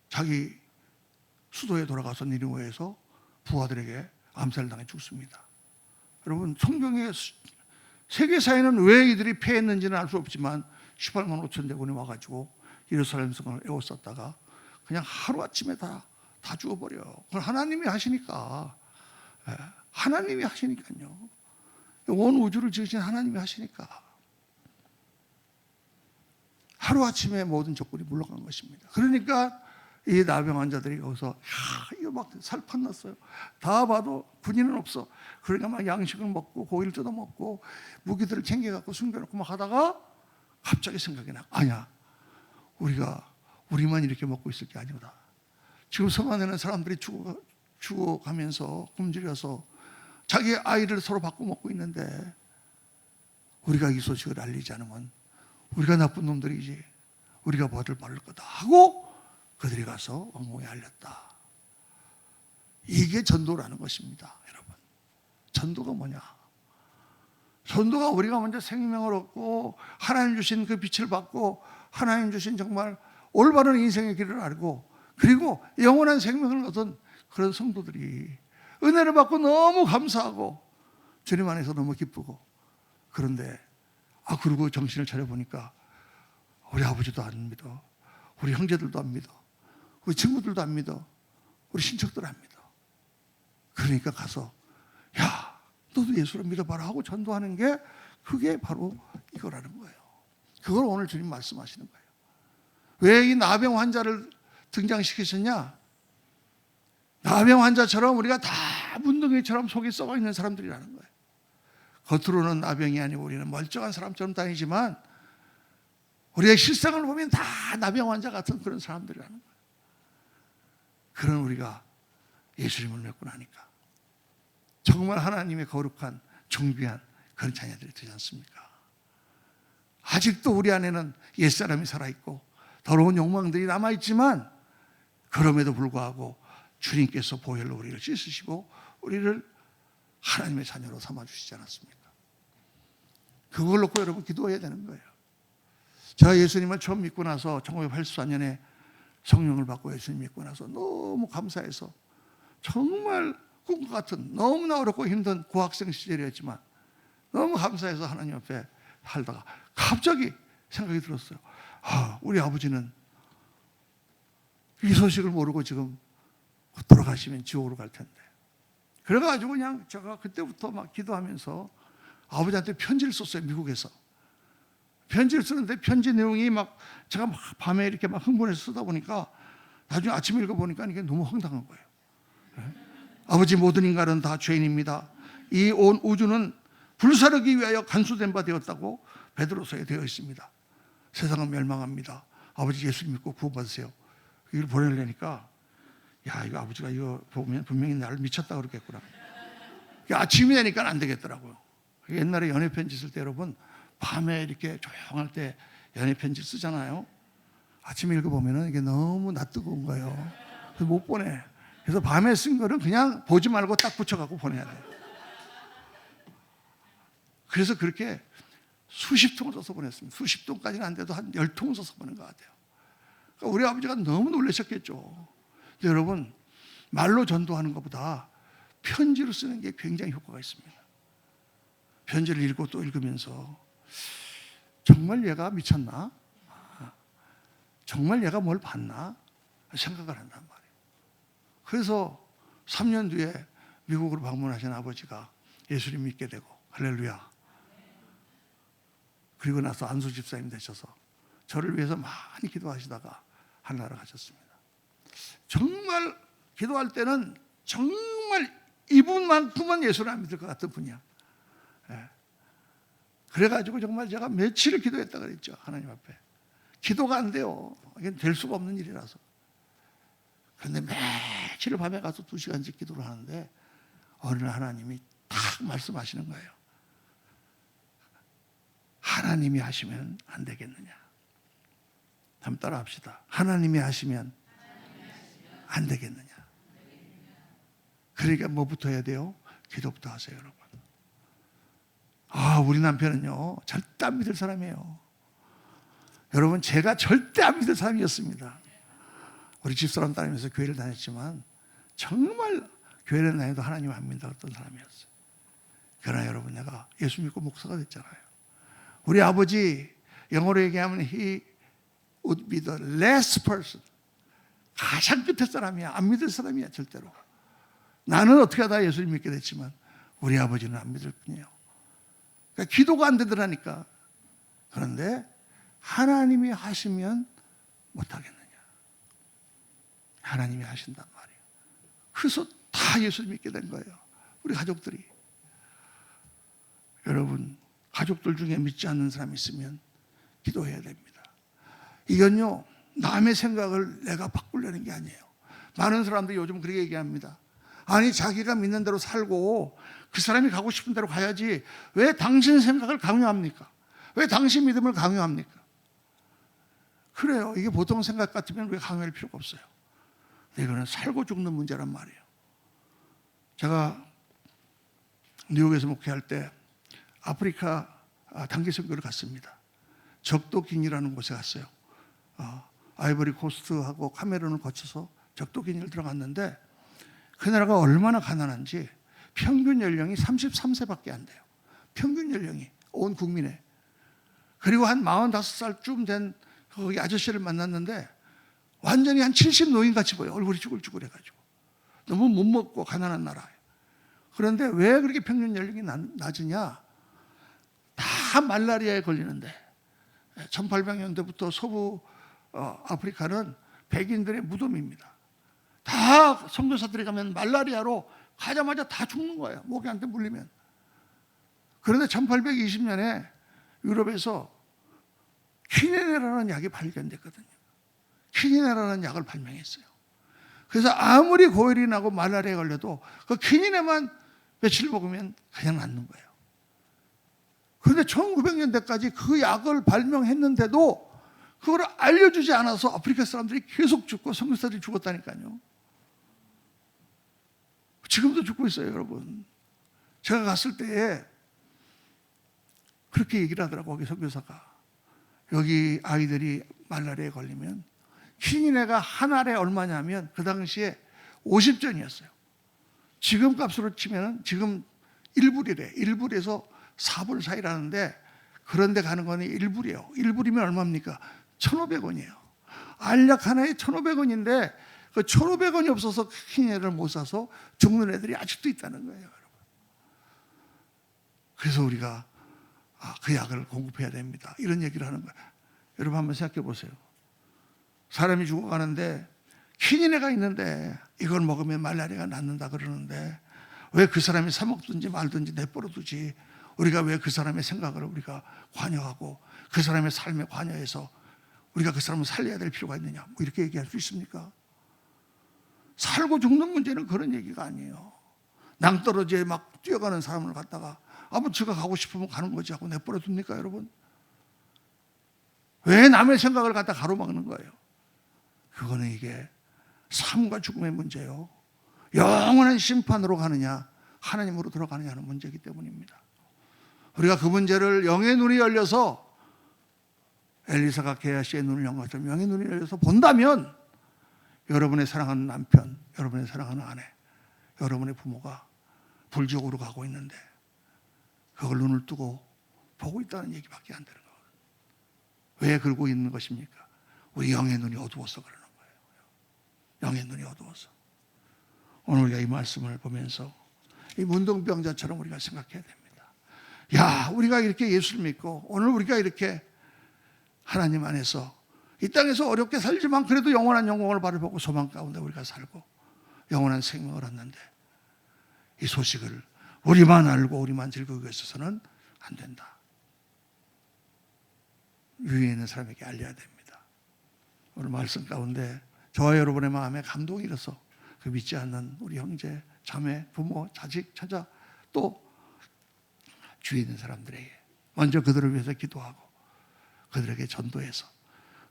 자기 수도에 돌아가서 니느웨에서 부하들에게 암살당해 죽습니다. 여러분 성경의 세계사에는 왜 이들이 패했는지는 알 수 없지만 18만 5천 대군이 와가지고 예루살렘 성을 에워쌌다가 그냥 하루아침에 다 죽어버려. 그걸 하나님이 하시니까. 하나님이 하시니까요. 온 우주를 지으신 하나님이 하시니까. 하루아침에 모든 적군이 물러간 것입니다. 그러니까 이 나병 환자들이 거기서 이거 막 살판 났어요. 다 봐도 군인은 없어. 그러니까 막 양식을 먹고 고기를 뜯어 먹고 무기들을 챙겨갖고 숨겨놓고 막 하다가 갑자기 생각이 나. 아니야. 우리만 이렇게 먹고 있을 게 아니구나. 지금 성 안에는 사람들이 죽어가면서 굶주려서 자기 아이를 서로 바꿔 먹고 있는데 우리가 이 소식을 알리지 않으면 우리가 나쁜 놈들이지. 우리가 벌을 받을 거다 하고 그들이 가서 왕궁에 알렸다. 이게 전도라는 것입니다. 여러분. 전도가 뭐냐? 전도가 우리가 먼저 생명을 얻고 하나님 주신 그 빛을 받고 하나님 주신 정말 올바른 인생의 길을 알고 그리고 영원한 생명을 얻은 그런 성도들이 은혜를 받고 너무 감사하고 주님 안에서 너무 기쁘고 그런데 그리고 정신을 차려보니까 우리 아버지도 안 믿어. 우리 형제들도 안 믿어. 우리 친구들도 안 믿어. 우리 친척들 안 믿어. 그러니까 가서 야 너도 예수를 믿어봐라 하고 전도하는 게 그게 바로 이거라는 거예요. 그걸 오늘 주님 말씀하시는 거예요. 왜 이 나병 환자를 등장시키셨냐? 나병 환자처럼 우리가 다 문둥이처럼 속이 썩어 있는 사람들이라는 거예요. 겉으로는 나병이 아니고 우리는 멀쩡한 사람처럼 다니지만 우리의 실상을 보면 다 나병 환자 같은 그런 사람들이라는 거예요. 그런 우리가 예수님을 믿고 나니까 정말 하나님의 거룩한 존귀한 그런 자녀들이 되지 않습니까? 아직도 우리 안에는 옛사람이 살아있고 더러운 욕망들이 남아있지만 그럼에도 불구하고 주님께서 보혈로 우리를 씻으시고 우리를 하나님의 자녀로 삼아주시지 않았습니까? 그걸 놓고 여러분 기도해야 되는 거예요. 제가 예수님을 처음 믿고 나서 1984년에 성령을 받고 예수님 믿고 나서 너무 감사해서 정말 꿈과 같은 너무나 어렵고 힘든 고학생 시절이었지만 너무 감사해서 하나님 앞에 살다가 갑자기 생각이 들었어요. 우리 아버지는 이 소식을 모르고 지금 돌아가시면 지옥으로 갈 텐데. 그래가지고 그냥 제가 그때부터 막 기도하면서 아버지한테 편지를 썼어요. 미국에서. 편지를 쓰는데 편지 내용이 막 제가 막 밤에 이렇게 막 흥분해서 쓰다 보니까 나중에 아침에 읽어보니까 이게 너무 황당한 거예요. 아버지, 모든 인간은 다 죄인입니다. 이 온 우주는 불사르기 위하여 간수된 바 되었다고 베드로서에 되어 있습니다. 세상은 멸망합니다. 아버지 예수 믿고 구원받으세요. 이걸 보내려니까 이거 아버지가 이거 보면 분명히 나를 미쳤다 그러겠구나. 아침이 되니까 안 되겠더라고요. 옛날에 연애편지 쓸 때 여러분 밤에 이렇게 조용할 때 연애편지 쓰잖아요. 아침에 읽어보면 이게 너무 낯뜨거운 거예요. 그래서 못 보내. 그래서 밤에 쓴 거는 그냥 보지 말고 딱 붙여갖고 보내야 돼요. 그래서 그렇게 수십 통을 써서 보냈습니다. 수십 통까지는 안 돼도 한 10통을 써서 보낸 것 같아요. 그러니까 우리 아버지가 너무 놀라셨겠죠. 근데 여러분, 말로 전도하는 것보다 편지로 쓰는 게 굉장히 효과가 있습니다. 편지를 읽고 또 읽으면서 정말 얘가 미쳤나? 정말 얘가 뭘 봤나? 생각을 한단 말이에요. 그래서 3년 뒤에 미국으로 방문하신 아버지가 예수님 믿게 되고, 할렐루야. 그리고 나서 안수 집사님 되셔서 저를 위해서 많이 기도하시다가 하늘나라 가셨습니다. 정말 기도할 때는 정말 이분만큼은 예수를 안 믿을 것 같은 분이야. 그래가지고 정말 제가 며칠을 기도했다 그랬죠. 하나님 앞에. 기도가 안 돼요. 이게 될 수가 없는 일이라서. 그런데 며칠 밤에 가서 2시간씩 기도를 하는데 어느 날 하나님이 딱 말씀하시는 거예요. 하나님이 하시면 안 되겠느냐. 한번 따라 합시다. 하나님이 하시면 안 되겠느냐. 그러니까 뭐부터 해야 돼요? 기도부터 하세요, 여러분. 우리 남편은요, 절대 안 믿을 사람이에요. 여러분, 제가 절대 안 믿을 사람이었습니다. 우리 집사람 따르면서 교회를 다녔지만 정말 교회를 다녀도 하나님 안 믿었던 사람이었어요. 그러나 여러분, 내가 예수 믿고 목사가 됐잖아요. 우리 아버지, 영어로 얘기하면 he would be the last person. 가장 끝에 사람이야. 안 믿을 사람이야, 절대로. 나는 어떻게 하다 예수를 믿게 됐지만 우리 아버지는 안 믿을 뿐이에요. 그러니까 기도가 안 되더라니까. 그런데 하나님이 하시면 못하겠느냐. 하나님이 하신단 말이에요. 그래서 다 예수를 믿게 된 거예요. 우리 가족들이. 여러분, 가족들 중에 믿지 않는 사람이 있으면 기도해야 됩니다. 이건요, 남의 생각을 내가 바꾸려는 게 아니에요. 많은 사람들이 요즘 그렇게 얘기합니다. 아니, 자기가 믿는 대로 살고 그 사람이 가고 싶은 대로 가야지 왜 당신 생각을 강요합니까? 왜 당신 믿음을 강요합니까? 그래요. 이게 보통 생각 같으면 왜 강요할 필요가 없어요. 근데 이거는 살고 죽는 문제란 말이에요. 제가 뉴욕에서 목회할 때 아프리카 단기 선교를 갔습니다. 적도기니라는 곳에 갔어요. 아이보리 코스트하고 카메룬을 거쳐서 적도기니를 들어갔는데 그 나라가 얼마나 가난한지 평균 연령이 33세밖에 안 돼요. 평균 연령이 온 국민의. 그리고 한 45살쯤 된 거기 아저씨를 만났는데 완전히 한 70 노인같이 보여요. 얼굴이 쭈글쭈글해가지고. 너무 못 먹고 가난한 나라예요. 그런데 왜 그렇게 평균 연령이 낮으냐? 다 말라리아에 걸리는데 1800년대부터 서부 아프리카는 백인들의 무덤입니다. 다 선교사들이 가면 말라리아로 가자마자 다 죽는 거예요. 모기한테 물리면. 그런데 1820년에 유럽에서 퀴니네라는 약이 발견됐거든요. 퀴니네라는 약을 발명했어요. 그래서 아무리 고열이 나고 말라리아에 걸려도 그 퀴니네만 며칠 먹으면 그냥 낫는 거예요. 그런데 1900년대까지 그 약을 발명했는데도 그걸 알려주지 않아서 아프리카 사람들이 계속 죽고 선교사들이 죽었다니까요. 지금도 죽고 있어요, 여러분. 제가 갔을 때에 그렇게 얘기를 하더라고요, 거기 선교사가. 여기 아이들이 말라리아에 걸리면 퀴니네가 한 알에 얼마냐면 그 당시에 50전이었어요. 지금 값으로 치면 지금 1불이래. 1불에서 4불 사이라는데 그런데 가는 거는 1불이에요. 1불이면 얼마입니까? 1,500원이에요. 알약 하나에 1,500원인데 그 1,500원이 없어서 큰 애를 못 사서 죽는 애들이 아직도 있다는 거예요, 여러분. 그래서 우리가 그 약을 공급해야 됩니다. 이런 얘기를 하는 거예요. 여러분 한번 생각해 보세요. 사람이 죽어가는데 키니네가 있는데 이걸 먹으면 말라리아가 낫는다 그러는데 왜 그 사람이 사 먹든지 말든지 내버려 두지? 우리가 왜 그 사람의 생각을 우리가 관여하고 그 사람의 삶에 관여해서 우리가 그 사람을 살려야 될 필요가 있느냐? 뭐 이렇게 얘기할 수 있습니까? 살고 죽는 문제는 그런 얘기가 아니에요. 낭떠러지에 막 뛰어가는 사람을 갖다가 지가 가고 싶으면 가는 거지 하고 내버려 둡니까, 여러분? 왜 남의 생각을 갖다 가로막는 거예요? 그거는 이게 삶과 죽음의 문제요. 영원한 심판으로 가느냐, 하나님으로 들어가느냐 하는 문제이기 때문입니다. 우리가 그 문제를 영의 눈이 열려서 엘리사가 게하시의 눈을 연 것처럼 영의 눈이 열려서 본다면 여러분의 사랑하는 남편, 여러분의 사랑하는 아내, 여러분의 부모가 불지옥으로 가고 있는데 그걸 눈을 뜨고 보고 있다는 얘기밖에 안 되는 거예요. 왜 그러고 있는 것입니까? 우리 영의 눈이 어두워서 그러는 거예요. 영의 눈이 어두워서. 오늘 우리가 이 말씀을 보면서 이 문둥병자처럼 우리가 생각해야 됩니다. 야, 우리가 이렇게 예수를 믿고 오늘 우리가 이렇게 하나님 안에서 이 땅에서 어렵게 살지만 그래도 영원한 영광을 바라보고 소망 가운데 우리가 살고 영원한 생명을 얻는데 이 소식을 우리만 알고 우리만 즐기고 있어서는 안 된다. 위에 있는 사람에게 알려야 됩니다. 오늘 말씀 가운데 저와 여러분의 마음에 감동이 일어서 그 믿지 않는 우리 형제, 자매, 부모, 자식, 처자 또 주위에 있는 사람들에게 먼저 그들을 위해서 기도하고 그들에게 전도해서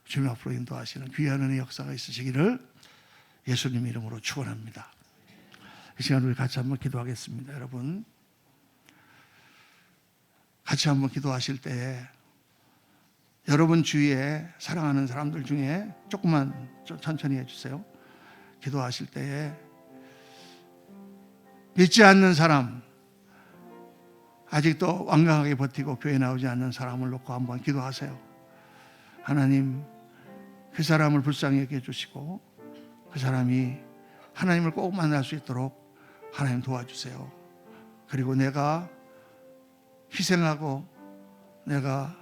주님 앞으로 인도하시는 귀한 은혜의 역사가 있으시기를 예수님 이름으로 축원합니다. 이 시간 우리 같이 한번 기도하겠습니다. 여러분 같이 한번 기도하실 때 여러분 주위에 사랑하는 사람들 중에 조금만 좀 천천히 해주세요. 기도하실 때에 믿지 않는 사람, 아직도 완강하게 버티고 교회 나오지 않는 사람을 놓고 한번 기도하세요. 하나님, 그 사람을 불쌍히 여겨 주시고 그 사람이 하나님을 꼭 만날 수 있도록 하나님 도와주세요. 그리고 내가 희생하고 내가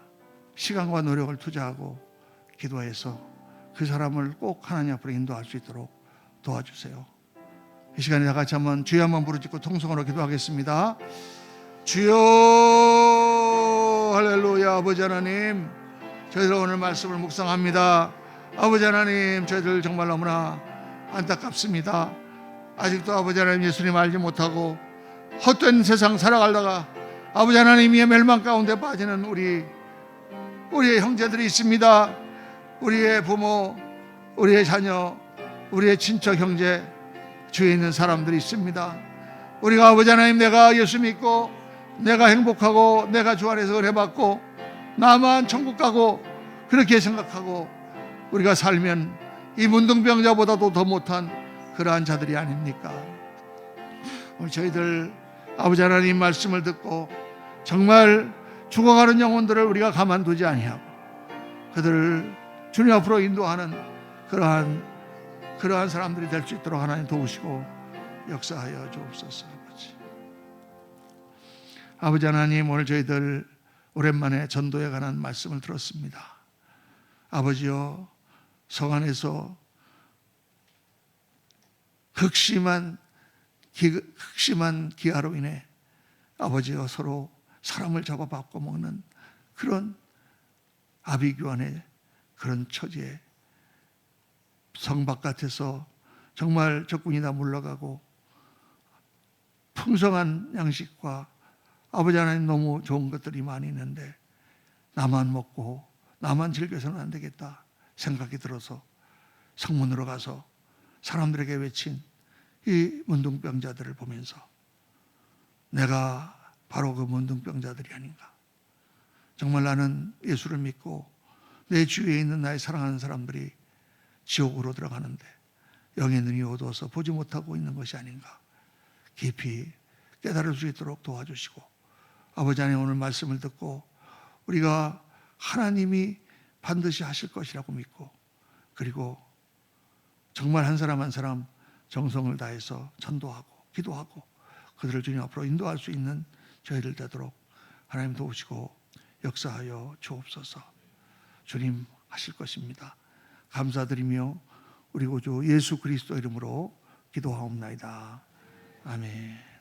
시간과 노력을 투자하고 기도해서 그 사람을 꼭 하나님 앞으로 인도할 수 있도록 도와주세요. 이 시간에 다 같이 한번 주여 한번 부르짖고 통성으로 기도하겠습니다. 주여, 할렐루야. 아버지 하나님, 저희들 오늘 말씀을 묵상합니다. 아버지 하나님, 저희들 정말 너무나 안타깝습니다. 아직도 아버지 하나님 예수님 알지 못하고 헛된 세상 살아가다가 아버지 하나님의 멸망 가운데 빠지는 우리의 형제들이 있습니다. 우리의 부모, 우리의 자녀, 우리의 친척 형제, 주위에 있는 사람들이 있습니다. 우리가 아버지 하나님, 내가 예수 믿고 내가 행복하고 내가 주 안에서 은혜받고 나만 천국 가고 그렇게 생각하고 우리가 살면 이 문둥병자보다도 더 못한 그러한 자들이 아닙니까? 오늘 저희들 아버지 하나님 말씀을 듣고 정말 죽어가는 영혼들을 우리가 가만두지 아니하고 그들을 주님 앞으로 인도하는 그러한 사람들이 될 수 있도록 하나님 도우시고 역사하여 주옵소서. 아버지 하나님, 오늘 저희들 오랜만에 전도에 관한 말씀을 들었습니다. 아버지여, 성안에서 극심한 기아로 인해 아버지와 서로 사람을 잡아받고 먹는 그런 아비규환의 그런 처지에 성 바깥에서 정말 적군이 다 물러가고 풍성한 양식과 아버지 하나님 너무 좋은 것들이 많이 있는데 나만 먹고 나만 즐겨서는 안 되겠다 생각이 들어서 성문으로 가서 사람들에게 외친 이 문둥병자들을 보면서 내가 바로 그 문둥병자들이 아닌가. 정말 나는 예수를 믿고 내 주위에 있는 나의 사랑하는 사람들이 지옥으로 들어가는데 영의 눈이 어두워서 보지 못하고 있는 것이 아닌가. 깊이 깨달을 수 있도록 도와주시고 아버지 하나님, 오늘 말씀을 듣고 우리가 하나님이 반드시 하실 것이라고 믿고, 그리고 정말 한 사람 한 사람 정성을 다해서 전도하고 기도하고 그들을 주님 앞으로 인도할 수 있는 저희들 되도록 하나님 도우시고 역사하여 주옵소서. 주님 하실 것입니다. 감사드리며 우리 구주 예수 그리스도 이름으로 기도하옵나이다. 아멘.